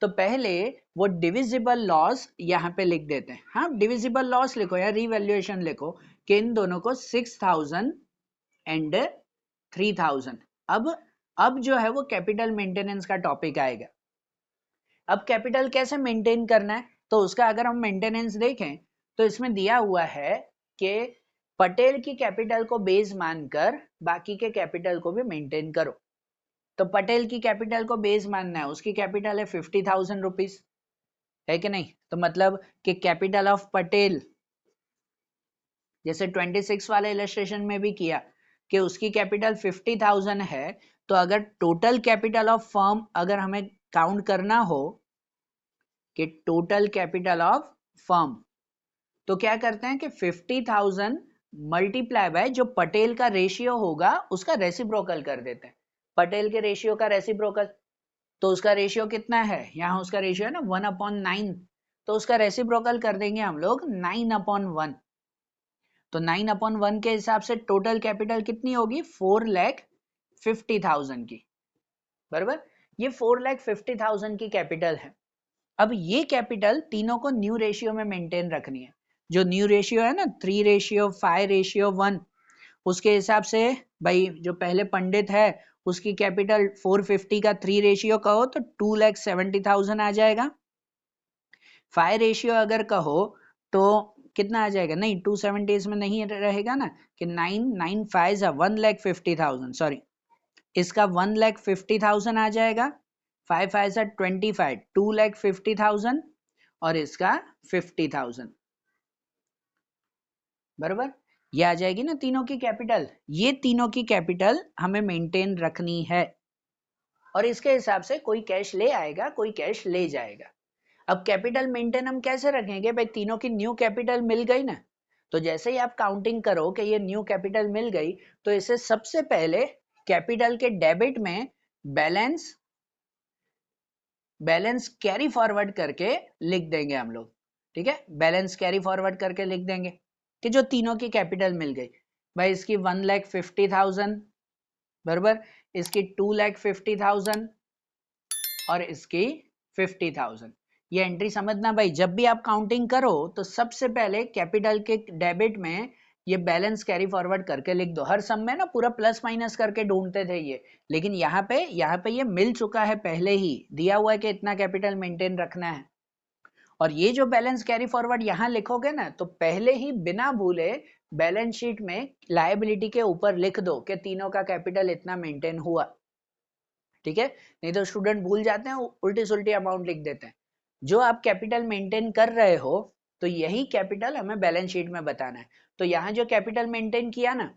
तो पहले वो डिविजिबल लॉस यहाँ पे लिख देते हैं। हाँ, डिविजिबल लॉस लिखो या रीवैल्यूएशन लिखो कि इन दोनों को 6000 एंड 3000। अब जो है वो कैपिटल मेंटेनेंस का टॉपिक आएगा। अब कैपिटल कैसे मेंटेन करना है, तो उसका अगर हम मेंटेनेंस देखें तो इसमें दिया हुआ है कि पटेल की कैपिटल को बेस मानकर बाकी के कैपिटल को भी मेंटेन करो। तो पटेल की कैपिटल को बेस मानना है, उसकी कैपिटल है 50,000 रुपीज, है कि नहीं। तो मतलब कि कैपिटल ऑफ पटेल, जैसे 26 वाले इलस्ट्रेशन में भी किया कि उसकी कैपिटल 50,000 है, तो अगर टोटल कैपिटल ऑफ फर्म अगर हमें काउंट करना हो कि टोटल कैपिटल ऑफ फर्म, तो क्या करते हैं कि 50,000 मल्टीप्लाई बाय जो पटेल का रेशियो होगा उसका रेसिप्रोकल कर देते हैं। पटेल के रेशियो का रेसिप्रोकल, तो उसका रेशियो कितना है, यहाँ उसका रेशियो है ना 1/9, तो उसका रेसिप्रोकल कर देंगे हम लोग 9/1। तो 9/1 के हिसाब से टोटल कैपिटल कितनी होगी, 4,50,000 की, बराबर। ये 4,50,000 की कैपिटल है। अब ये कैपिटल तीनों को न्यू रेशियो में मेंटेन रखनी है। जो न्यू रेशियो है ना 3:5:1, उसके हिसाब से भाई जो पहले पंडित है उसकी कैपिटल 450 का 3 रेशियो कहो तो 2,70,000 आ जाएगा। 5 रेशियो अगर कहो तो कितना आ जाएगा, नहीं 270 इसमें नहीं रहेगा ना, कि 9 1,50,000, सॉरी इसका 1,50,000 आ जाएगा। 5 5 25, 2,50,000 और इसका 50,000, बराबर। ये आ जाएगी ना तीनों की कैपिटल। ये तीनों की कैपिटल हमें मेंटेन रखनी है और इसके हिसाब से कोई कैश ले आएगा, कोई कैश ले जाएगा। अब कैपिटल मेंटेन हम कैसे रखेंगे भाई, तीनों की न्यू कैपिटल मिल गई ना, तो जैसे ही आप काउंटिंग करो कि ये न्यू कैपिटल मिल गई, तो इसे सबसे पहले कैपिटल के डेबिट में बैलेंस कैरी फॉरवर्ड करके लिख देंगे हम लोग। ठीक है, बैलेंस कैरी फॉरवर्ड करके लिख देंगे कि जो तीनों की कैपिटल मिल गई भाई, इसकी 1,50,000 बराबर, इसकी 2,50,000 और इसकी 50,000। ये एंट्री समझना भाई, जब भी आप काउंटिंग करो तो सबसे पहले कैपिटल के डेबिट में ये बैलेंस कैरी फॉरवर्ड करके लिख दो। हर सम में ना पूरा प्लस माइनस करके ढूंढते थे ये, लेकिन यहाँ पे ये मिल चुका है, पहले ही दिया हुआ है कि इतना कैपिटल मेंटेन रखना है। और ये जो बैलेंस कैरी फॉरवर्ड यहाँ लिखोगे ना, तो पहले ही बिना भूले बैलेंस शीट में लायबिलिटी के ऊपर लिख दो कि तीनों का कैपिटल इतना मेंटेन हुआ। ठीक है, नहीं तो स्टूडेंट भूल जाते हैं, उल्टी सुल्टी अमाउंट लिख देते हैं। जो आप कैपिटल मेंटेन कर रहे हो तो यही कैपिटल हमें बैलेंस शीट में बताना है। तो यहाँ जो कैपिटल मेंटेन किया ना,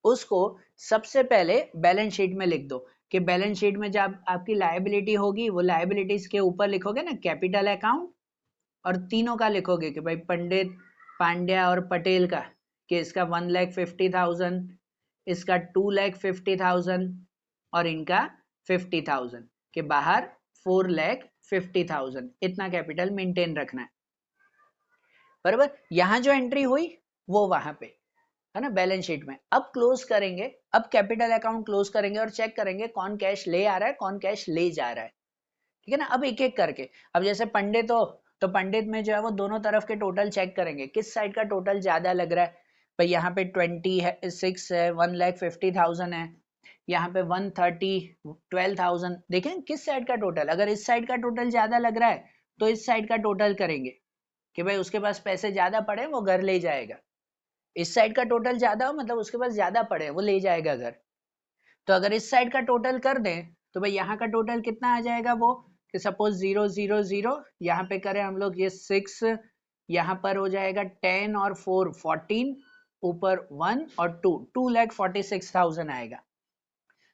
उसको सबसे पहले बैलेंस शीट में लिख दो कि बैलेंस शीट में जब आपकी लायबिलिटी होगी, वो लायबिलिटीज के ऊपर लिखोगे ना कैपिटल अकाउंट, और तीनों का लिखोगे कि भाई पंडित, पांड्या और पटेल का, कि इसका 1,50,000, इसका 2,50,000 और इनका 50,000, के बाहर 4,50,000, इतना कैपिटल मेंटेन रखना है, बराबर। यहां जो एंट्री हुई वो वहां पे है ना बैलेंस शीट में। अब क्लोज करेंगे, अब कैपिटल अकाउंट क्लोज करेंगे और चेक करेंगे कौन कैश ले आ रहा है, कौन कैश ले जा रहा है। ठीक है ना। अब एक एक करके, अब जैसे पंडित हो तो पंडित में जो है वो दोनों तरफ के टोटल चेक करेंगे, किस साइड का टोटल ज्यादा लग रहा है। भाई यहाँ पे 26 है, 1,50,000 है, यहाँ पे 12,000, देखें किस साइड का टोटल, अगर इस साइड का टोटल ज्यादा लग रहा है तो इस साइड का टोटल करेंगे कि भाई उसके पास पैसे ज्यादा पड़े वो घर ले जाएगा। इस साइड का टोटल ज्यादा हो मतलब उसके पास ज्यादा पड़े वो ले जाएगा घर। तो अगर इस साइड का टोटल कर दें तो भाई यहाँ का टोटल कितना आ जाएगा, वो कि सपोज 0,0,0, यहाँ पे करें हम लोग ये 6, यहाँ पर हो जाएगा 10 और 4 14, ऊपर 1 और 2, 2,46,000 आएगा।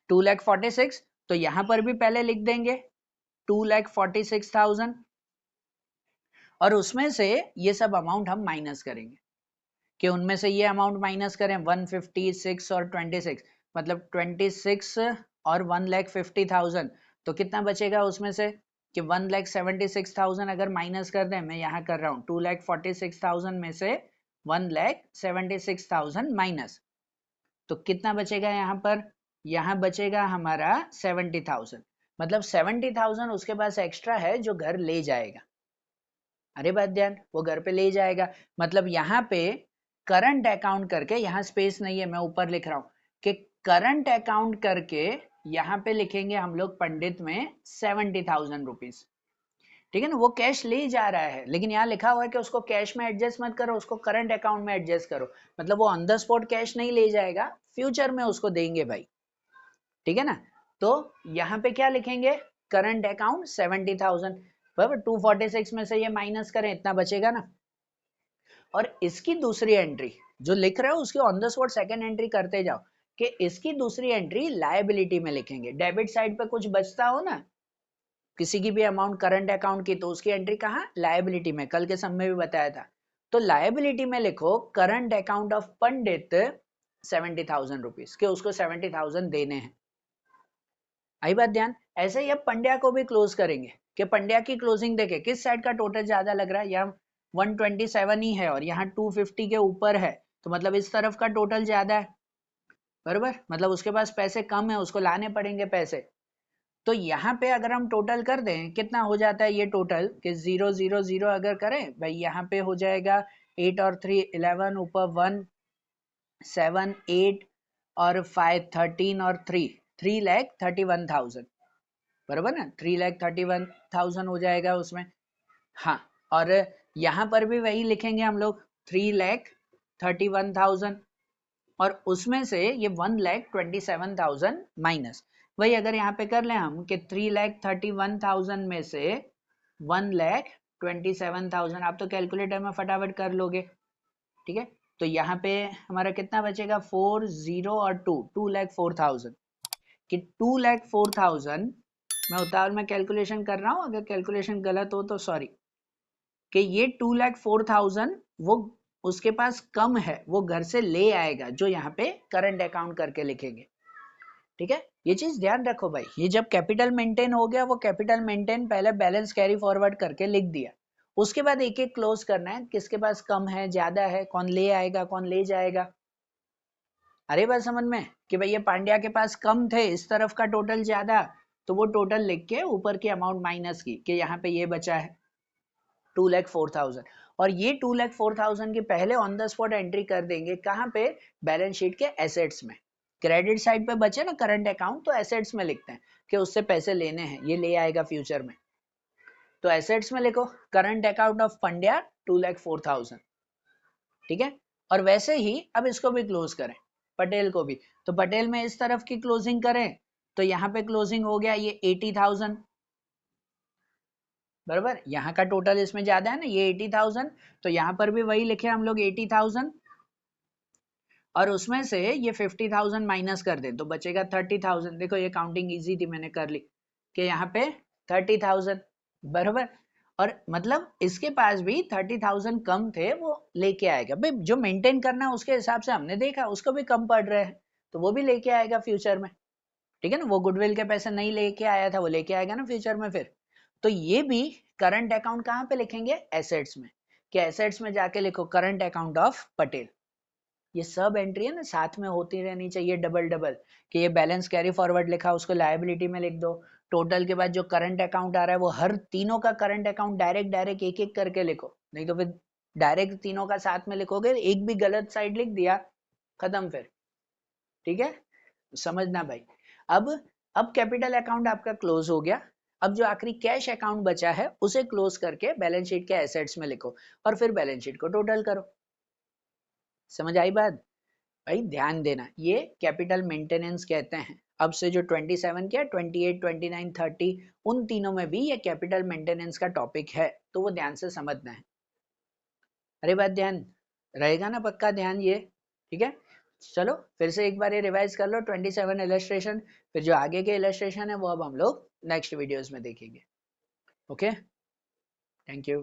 2,46,000 तो यहाँ पर भी पहले लिख देंगे 2,46,000 और उसमें से ये सब अमाउंट हम माइनस करेंगे कि उनमें से ये अमाउंट माइनस करें 156 और 26, मतलब 26 और 1,50,000, तो कितना बचेगा उसमें से कि 1,76,000 अगर माइनस कर दें, मैं यहाँ कर रहा हूँ 2,46,000 में से 1,76,000 माइनस, तो कितना बचेगा यहाँ पर यहाँ बचेगा हमारा 70,000, मतलब 70,000 उसके पास एक्स्ट्रा है जो घर ले जाएगा। अरे बात ध्यान, वो घर पे ले जाएगा, मतलब यहाँ पे करंट अकाउंट करके, यहाँ स्पेस नहीं है मैं ऊपर लिख रहा हूँ कि करंट अकाउंट करके यहाँ पे लिखेंगे हम लोग पंडित में 70,000 रुपीज। ठीक है ना, वो कैश ले जा रहा है, लेकिन यहाँ लिखा हुआ है कि उसको कैश में एडजस्ट मत करो, उसको करंट अकाउंट में एडजस्ट करो, मतलब वो ऑन द स्पॉट कैश नहीं ले जाएगा, फ्यूचर में उसको देंगे भाई। ठीक है ना, तो यहाँ पे क्या लिखेंगे, करंट अकाउंट 70,000, बराबर 246 में से ये माइनस करें, इतना बचेगा ना। और इसकी दूसरी एंट्री जो लिख रहे हो उसकी on the spot second entry करते जाओ कि इसकी दूसरी एंट्री लायबिलिटी में लिखेंगे। डेबिट साइड पे कुछ बचता हो ना किसी की भी अमाउंट करंट अकाउंट की, तो उसकी एंट्री कहाँ, लायबिलिटी में, कल के समय में भी बताया था। तो लायबिलिटी में लिखो current account of Pandit 70,000 rupees के, उसको 70,000 देने हैं। आई बात ध्यान। ऐसे ही अब पंड्या को भी क्लोज करेंगे कि पंड्या की क्लोजिंग देखे किस साइड का टोटल ज्यादा लग रहा है, यहाँ 127 ही है और यहाँ 250 के ऊपर है, तो मतलब इस तरफ का टोटल ज्यादा है, बराबर, मतलब उसके पास पैसे कम है, उसको लाने पड़ेंगे पैसे। तो यहाँ पे अगर हम टोटल कर दें कितना हो जाता है ये टोटल, कि 0 0 0 अगर करें भाई, यहाँ पे हो जाएगा 8 और 3 11, ऊपर 1 7 8 और 5 13 और 3 3,31,000, बराबर ना, 3,31,000 हो जाएगा उसमें। हाँ, और यहाँ पर भी वही लिखेंगे हम लोग 3,31,000, और उसमें से ये 1,27,000 माइनस, वही अगर यहाँ पे कर लें हम कि 3,31,000 में से 1,27,000, आप तो कैलकुलेटर में फटाफट कर लोगे। ठीक है, तो यहाँ पे हमारा कितना बचेगा, 4 0 और 2 2,04,000, कि 2,04,000, मैं उतावल में कैलकुलेशन कर रहा हूँ, अगर कैलकुलेशन गलत हो तो सॉरी, कि ये 2,04,000 वो उसके पास कम है, वो घर से ले आएगा, जो यहाँ पे करंट अकाउंट करके लिखेंगे। ठीक है, ये चीज ध्यान रखो भाई, ये जब कैपिटल मेंटेन हो गया, वो कैपिटल मेंटेन पहले बैलेंस कैरी फॉरवर्ड करके लिख दिया, उसके बाद एक एक क्लोज करना है, किसके पास कम है ज्यादा है, कौन ले आएगा कौन ले जाएगा। अरे बात समझ में, कि भाई ये पांड्या के पास कम थे, इस तरफ का टोटल ज्यादा, तो वो टोटल लिख के ऊपर की अमाउंट माइनस की, कि यहाँ पे ये बचा है 2,04,000, और ये 2,04,000 की पहले ऑन द स्पॉट एंट्री कर देंगे, कहाँ पे, बैलेंस शीट के एसेट्स में। क्रेडिट साइड पे बचे ना करंट अकाउंट, तो एसेट्स में लिखते हैं कि उससे पैसे लेने हैं, ये ले आएगा फ्यूचर में, तो एसेट्स में लिखो करंट अकाउंट ऑफ पंड्या 2,04,000। ठीक है, और वैसे ही अब इसको भी क्लोज करें, पटेल को भी, तो पटेल में इस तरफ की क्लोजिंग करें, तो यहाँ पे क्लोजिंग हो गया ये 80,000, बराबर, यहाँ का टोटल इसमें ज्यादा है ना, ये 80,000, तो यहाँ पर भी वही लिखे हम लोग 80,000, और उसमें से ये 50,000 माइनस कर दें तो बचेगा 30,000। देखो ये काउंटिंग इजी थी, मैंने कर ली कि यहाँ पे 30,000, बराबर, और मतलब इसके पास भी 30,000 कम थे, वो लेके आएगा भाई, जो मेंटेन करना है उसके हिसाब से हमने देखा, उसको भी कम पड़ रहे हैं, तो वो भी लेके आएगा फ्यूचर में। ठीक है ना, वो गुडविल के पैसे नहीं लेके आया था, वो लेके आएगा ना फ्यूचर में फिर। तो ये भी करंट अकाउंट कहाँ पे लिखेंगे, एसेट्स में, कि एसेट्स में जाके लिखो करंट अकाउंट ऑफ पटेल। ये सब एंट्री है ना साथ में होती रहनी चाहिए डबल डबल, कि ये बैलेंस कैरी फॉरवर्ड लिखा उसको लायबिलिटी में लिख दो, टोटल के बाद जो करंट अकाउंट आ रहा है वो हर तीनों का करंट अकाउंट डायरेक्ट डायरेक्ट एक एक करके लिखो, नहीं तो फिर डायरेक्ट तीनों का साथ में लिखोगे, एक भी गलत साइड लिख दिया खत्म फिर। ठीक है, समझना भाई। अब कैपिटल अकाउंट आपका क्लोज हो गया, अब जो आखिरी कैश अकाउंट बचा है उसे क्लोज करके बैलेंस शीट के एसेट्स में लिखो, और फिर बैलेंस शीट को टोटल करो। समझ आई बात भाई, ध्यान देना, ये कैपिटल मेंटेनेंस कहते हैं। अब से जो 27 क्या 28 29 30 उन तीनों में भी ये कैपिटल मेंटेनेंस का टॉपिक है, तो वो ध्यान से समझना है। अरे बात ध्यान रहेगा ना, पक्का ध्यान ये। ठीक है, चलो फिर से एक बार ये रिवाइज कर लो 27 इलस्ट्रेशन, फिर जो आगे के इलस्ट्रेशन है वो अब हम लोग नेक्स्ट वीडियोस में देखेंगे। Okay, thank you.